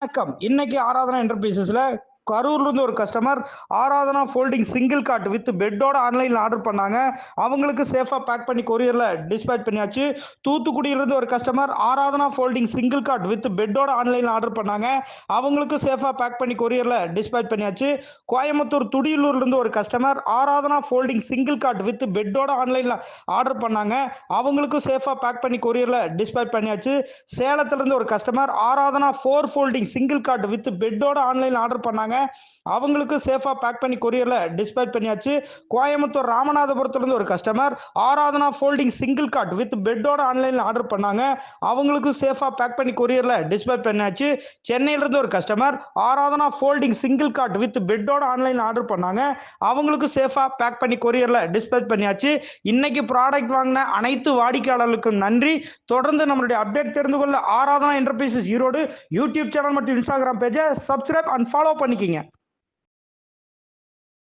வணக்கம். இன்னைக்கு ஆராதனா என்டர்பிரைசஸ்ல கரூர்ல இருந்து ஒரு customer Aradhana folding single cot with பெட்டோட ஆன்லைன்ல ஆர்டர் பண்ணாங்க. அவங்களுக்கு சேஃபா பேக் பண்ணி கொரியர்ல டிஸ்பேட்ச் பண்ணியாச்சு. தூத்துக்குடியில இருந்து ஒரு customer Aradhana folding single cot with பெட்டோட ஆன்லைன்ல ஆர்டர் பண்ணாங்க. அவங்களுக்கு சேஃபா பேக் பண்ணி கொரியர்ல டிஸ்பேட்ச் பண்ணியாச்சு. கோயம்புத்தூர் துடியலூர்ல இருந்து ஒரு customer Aradhana folding single cot with பெட்டோட ஆன்லைன்ல ஆர்டர் பண்ணாங்க. அவங்களுக்கு சேஃபா பேக் பண்ணி கொரியர்ல டிஸ்பேட்ச் பண்ணியாச்சு. சேலத்துல இருந்து ஒரு customer Aradhana 4 folding single cot with பெட்டோட ஆன்லைன்ல ஆர்டர் பண்ணாங்க. அவங்களுக்கு சேஃபா பேக் பண்ணி கொரியர்ல டிஸ்பேட்ச் பண்ணியாச்சு. கோயம்புத்தூர் ராமநாதபுரத்துல இருந்து ஒரு customer Aradhana folding single cot with பெட்டோட ஆன்லைன்ல ஆர்டர் பண்ணாங்க. அவங்களுக்கு சேஃபா பேக் பண்ணி கொரியர்ல டிஸ்பேட்ச் பண்ணியாச்சு. சென்னையில இருந்து ஒரு customer Aradhana folding single cot with பெட்டோட ஆன்லைன்ல ஆர்டர் பண்ணாங்க. அவங்களுக்கு சேஃபா பேக் பண்ணி கொரியர்ல டிஸ்பேட்ச் பண்ணியாச்சு. இன்னைக்கு ப்ராடக்ட் வாங்கின அனைத்து வாடிக்கையாளர்களுக்கும் நன்றி. தொடர்ந்து நம்மளுடைய அப்டேட் தெரிந்து கொள்ள Aradhana enterprises Erode YouTube channel மற்றும் இன்ஸ்டாகிராம் பேஜை சப்ஸ்கிரைப் அண்ட் ஃபாலோ பண்ணிக்கிங்க.